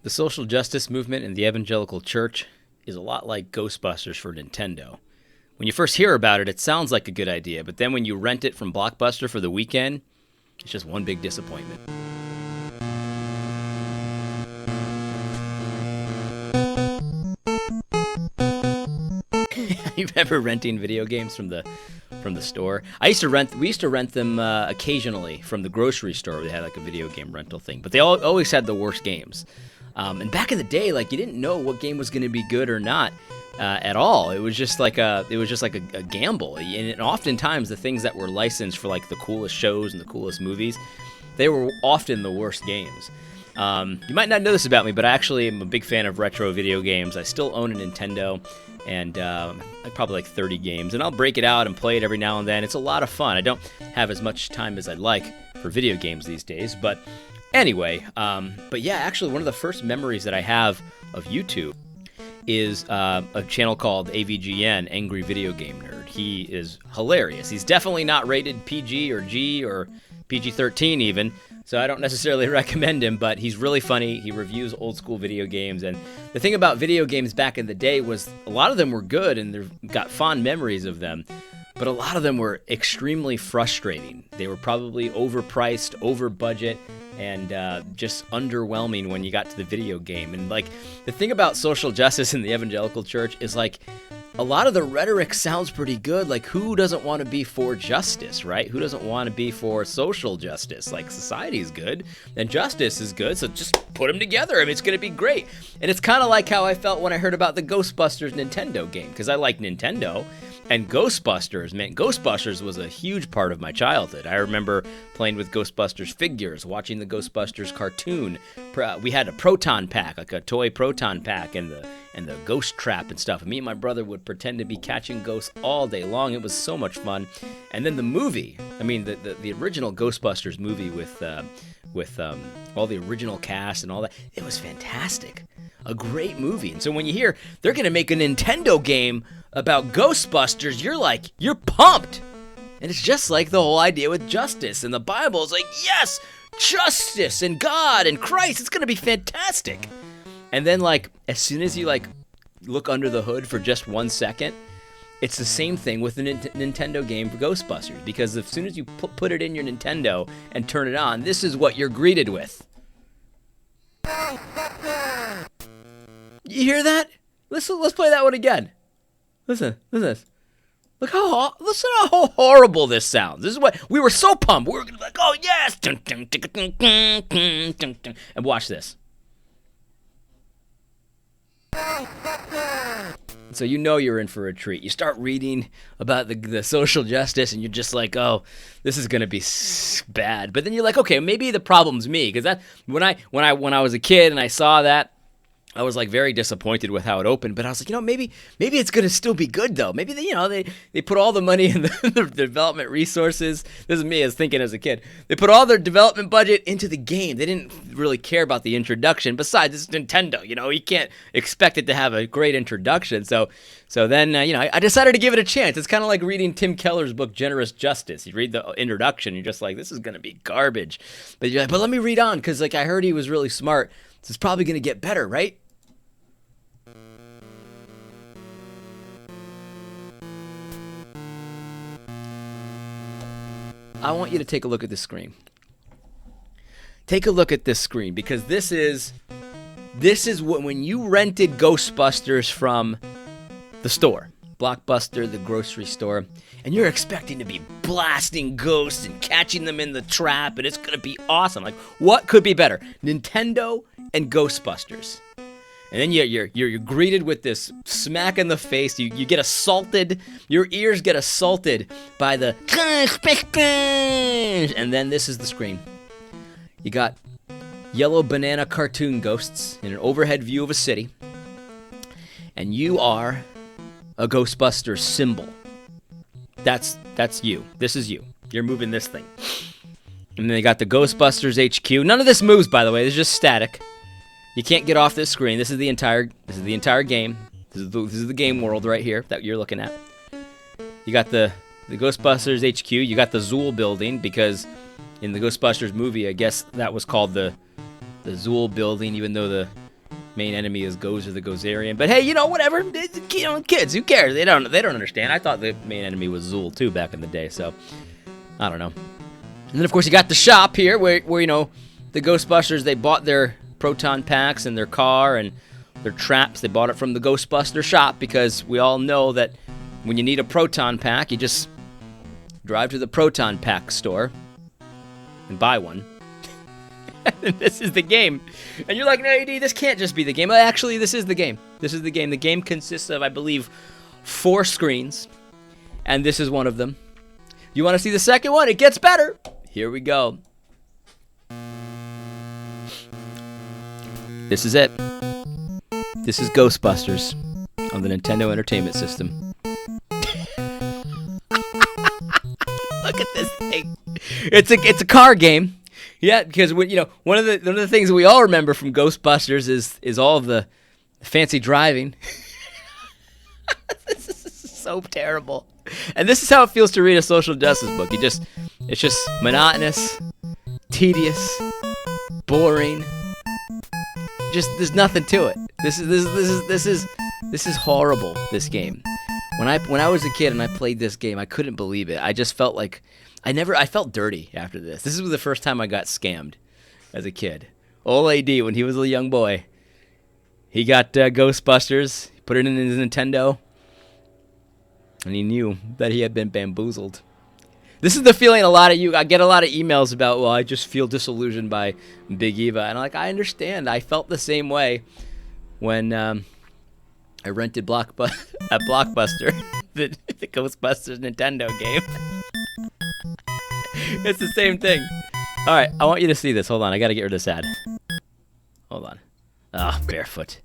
The social justice movement in the evangelical church is a lot like Ghostbusters for Nintendo. When you first hear about it, it sounds like a good idea, but then when you rent it from Blockbuster for the weekend, it's just one big disappointment. You remember renting video games from the store? We used to rent them occasionally from the grocery store. They had like a video game rental thing, but they always had the worst games. And back in the day, like you didn't know what game was going to be good or not at all. It was just like a gamble. And oftentimes the things that were licensed for like the coolest shows and the coolest movies, they were often the worst games. You might not know this about me, but I actually am a big fan of retro video games. I still own a Nintendo, and I probably like 30 games, and I'll break it out and play it every now and then. It's a lot of fun. I don't have as much time as I'd like for video games these days, but anyway, but yeah, actually one of the first memories that I have of YouTube is a channel called AVGN, Angry Video Game Nerd. He is hilarious. He's definitely not rated PG or G or PG-13 even, so I don't necessarily recommend him, but he's really funny. He reviews old school video games, and the thing about video games back in the day was a lot of them were good, and they've got fond memories of them, but a lot of them were extremely frustrating. They were probably overpriced, over budget, and just underwhelming when you got to the video game. And like the thing about social justice in the evangelical church is like a lot of the rhetoric sounds pretty good. Like who doesn't want to be for justice, right? Who doesn't want to be for social justice? Like society is good and justice is good, so just put them together. I mean, it's going to be great. And it's kind of like how I felt when I heard about the Ghostbusters Nintendo game, because I like Nintendo. And Ghostbusters, man, Ghostbusters was a huge part of my childhood. I remember playing with Ghostbusters figures, watching the Ghostbusters cartoon. We had a proton pack, like a toy proton pack, and the ghost trap and stuff. And me and my brother would pretend to be catching ghosts all day long. It was so much fun. And then the movie, I mean, the original Ghostbusters movie with all the original cast and all that, it was fantastic. A great movie. And so when you hear they're going to make a Nintendo game about Ghostbusters, you're pumped. And it's just like the whole idea with justice. And the Bible is like, yes, justice and God and Christ. It's going to be fantastic. And then like, as soon as you like look under the hood for just 1 second, it's the same thing with the Nintendo game for Ghostbusters. Because as soon as you put it in your Nintendo and turn it on, this is what you're greeted with. You hear that? Let's play that one again. Listen to this. Listen how horrible this sounds. This is what we were so pumped. We were gonna be like, oh yes, and watch this. So you know you're in for a treat. You start reading about the social justice, and you're just like, oh, this is gonna be bad. But then you're like, okay, maybe the problem's me, because that when I was a kid and I saw that, I was like very disappointed with how it opened, but I was like, maybe it's gonna still be good though. Maybe they put all the money in the development resources. This is me as thinking as a kid. They put all their development budget into the game. They didn't really care about the introduction. Besides, it's Nintendo. You can't expect it to have a great introduction. So then I decided to give it a chance. It's kind of like reading Tim Keller's book Generous Justice. You read the introduction, you're just like, this is gonna be garbage. But you're like, but let me read on, because like I heard he was really smart. So it's probably gonna get better, right? I want you to take a look at this screen. Take a look at this screen, because this is what, when you rented Ghostbusters from the store, Blockbuster, the grocery store, and you're expecting to be blasting ghosts and catching them in the trap, and it's gonna be awesome. Like, what could be better? Nintendo and Ghostbusters. And then you're greeted with this smack in the face. You get assaulted. Your ears get assaulted by the Ghostbusters. And then this is the screen. You got yellow banana cartoon ghosts in an overhead view of a city. And you are a Ghostbusters symbol. That's you. This is you. You're moving this thing. And then they got the Ghostbusters HQ. None of this moves, by the way. It's just static. You can't get off this screen. This is the entire game. This is the game world right here that you're looking at. You got the Ghostbusters HQ. You got the Zool building, because in the Ghostbusters movie, I guess that was called the Zool building, even though Main enemy is Gozer the Gozerian. But hey, you know, whatever. You know, kids, who cares? They don't understand. I thought the main enemy was Zool too back in the day, so I don't know. And then of course you got the shop here where you know, the Ghostbusters, they bought their proton packs and their car and their traps. They bought it from the Ghostbuster shop because we all know that when you need a proton pack, you just drive to the proton pack store and buy one. This is the game. And you're like, no, AD, this can't just be the game. Well, actually, this is the game. This is the game. The game consists of, I believe, 4 screens. And this is one of them. You want to see the second one? It gets better. Here we go. This is it. This is Ghostbusters on the Nintendo Entertainment System. Look at this thing. It's a car game. Yeah, because you know, one of the things that we all remember from Ghostbusters is all of the fancy driving. This is so terrible. And this is how it feels to read a social justice book. It's just monotonous, tedious, boring. Just there's nothing to it. This is horrible. This game. When I was a kid and I played this game, I couldn't believe it. I just felt like I felt dirty after this. This was the first time I got scammed as a kid. Old AD, when he was a young boy, he got Ghostbusters, put it in his Nintendo, and he knew that he had been bamboozled. This is the feeling I get a lot of emails about, well, I just feel disillusioned by Big Eva. And I'm like, I understand. I felt the same way when I rented at Blockbuster, the Ghostbusters Nintendo game. It's the same thing. All right, I want you to see this. Hold on, I got to get rid of this ad. Hold on. Ah, barefoot.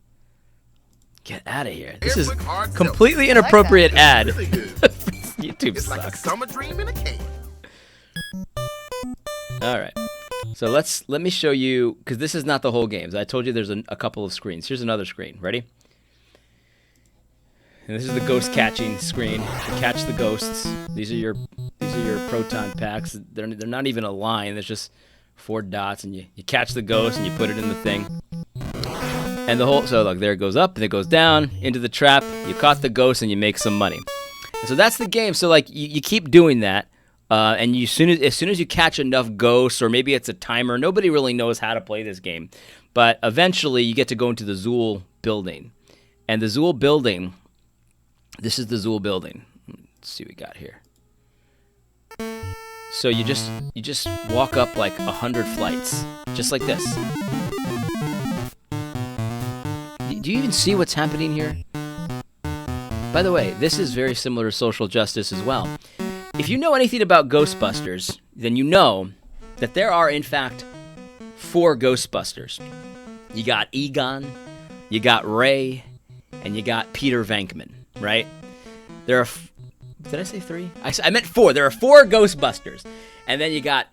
Get out of here. This is completely inappropriate ad. YouTube sucks. Like a summer dream in a cave. All right. So let me show you, because this is not the whole game. I told you there's a couple of screens. Here's another screen. Ready? And this is the ghost catching screen. You catch the ghosts. These are your proton packs. They're not even a line. There's just 4 dots, and you catch the ghost and you put it in the thing. And so look, there it goes up and it goes down into the trap. You caught the ghost and you make some money. So that's the game. So like you keep doing that, and as soon as you catch enough ghosts, or maybe it's a timer, nobody really knows how to play this game. But eventually you get to go into the Zool building, and the Zool building. This is the Zool building. Let's see what we got here. So you just walk up like 100 flights, just like this. Do you even see what's happening here? By the way, this is very similar to social justice as well. If you know anything about Ghostbusters, then you know that there are, in fact, 4 Ghostbusters. You got Egon, you got Ray, and you got Peter Venkman, right? There are... Did I say 3? I meant 4. There are 4 Ghostbusters. And then you got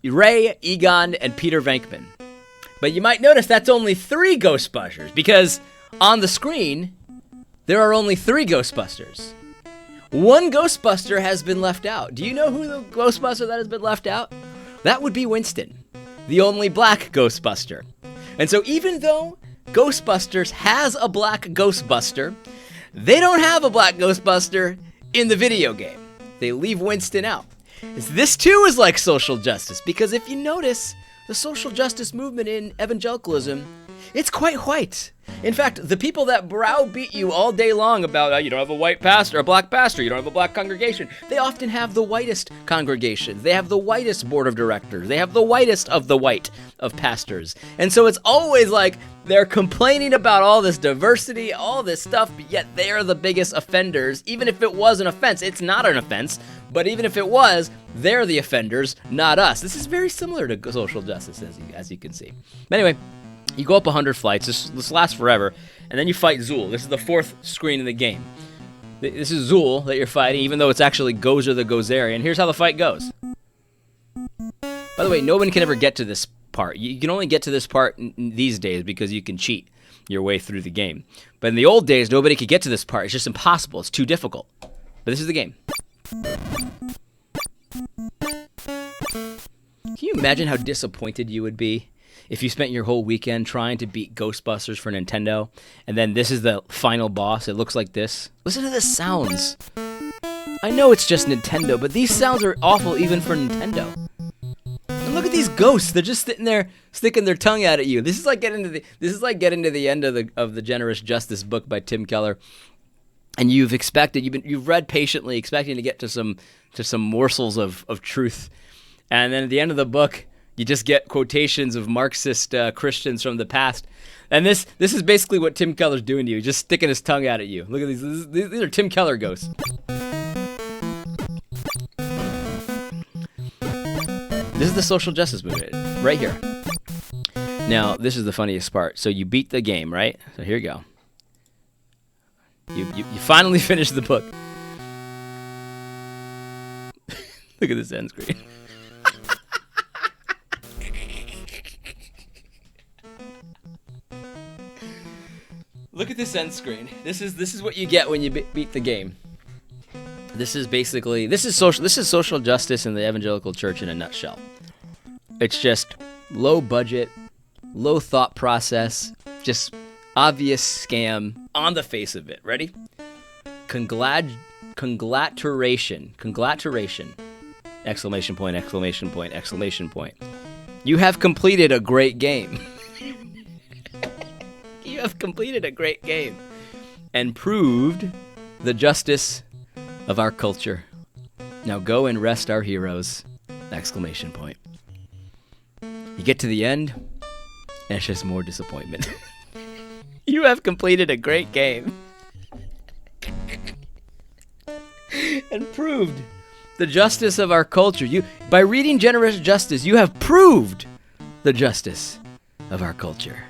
Ray, Egon, and Peter Venkman. But you might notice that's only 3 Ghostbusters, because on the screen, there are only 3 Ghostbusters. 1 Ghostbuster has been left out. Do you know who the Ghostbuster that has been left out? That would be Winston, the only black Ghostbuster. And so even though Ghostbusters has a black Ghostbuster, they don't have a black Ghostbuster in the video game. They leave Winston out. This too is like social justice, because if you notice, the social justice movement in evangelicalism, it's quite white. In fact, the people that browbeat you all day long about you don't have a white pastor, a black pastor, you don't have a black congregation, they often have the whitest congregation. They have the whitest board of directors. They have the whitest of the white of pastors. And so it's always like they're complaining about all this diversity, all this stuff, but yet they're the biggest offenders. Even if it was an offense, it's not an offense, but even if it was, they're the offenders, not us. This is very similar to social justice, as you can see. But anyway, you go up 100 flights. This lasts forever, and then you fight Zool. This is the 4th screen in the game. This is Zool that you're fighting, even though it's actually Gozer the Gozerian. Here's how the fight goes. By the way, no one can ever get to this part. You can only get to this part these days because you can cheat your way through the game. But in the old days, nobody could get to this part. It's just impossible. It's too difficult. But this is the game. Can you imagine how disappointed you would be if you spent your whole weekend trying to beat Ghostbusters for Nintendo, and then this is the final boss, it looks like this. Listen to the sounds. I know it's just Nintendo, but these sounds are awful even for Nintendo. And look at these ghosts. They're just sitting there sticking their tongue out at you. This is like getting to the end of the Generous Justice book by Tim Keller. And you've read patiently, expecting to get to some morsels of truth. And then at the end of the book, you just get quotations of Marxist Christians from the past. And this is basically what Tim Keller's doing to you, just sticking his tongue out at you. Look at these. These are Tim Keller ghosts. This is the social justice movement, right here. Now, this is the funniest part. So you beat the game, right? So here you go. You finally finished the book. Look at this end screen. Look at this end screen. This is what you get when you beat the game. This is social justice in the evangelical church in a nutshell. It's just low budget, low thought process, just obvious scam on the face of it. Ready? Congratulation. Exclamation point, exclamation point, exclamation point. You have completed a great game. You have completed a great game and proved the justice of our culture. Now go and rest our heroes. Exclamation point. You get to the end, and it's just more disappointment. You have completed a great game and proved the justice of our culture. By reading Generous Justice, you have proved the justice of our culture.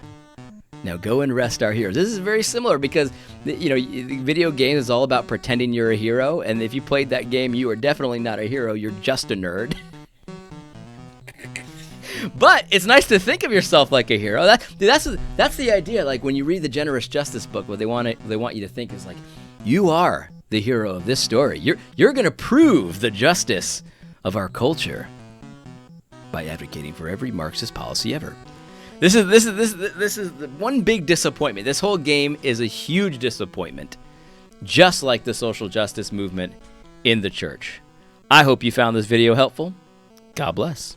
Now go and rest our heroes. This is very similar because, video games is all about pretending you're a hero, and if you played that game, you are definitely not a hero. You're just a nerd. But it's nice to think of yourself like a hero. That's the idea. Like when you read the Generous Justice book, what they want you to think is like, you are the hero of this story. You're going to prove the justice of our culture by advocating for every Marxist policy ever. This is the one big disappointment. This whole game is a huge disappointment, just like the social justice movement in the church. I hope you found this video helpful. God bless.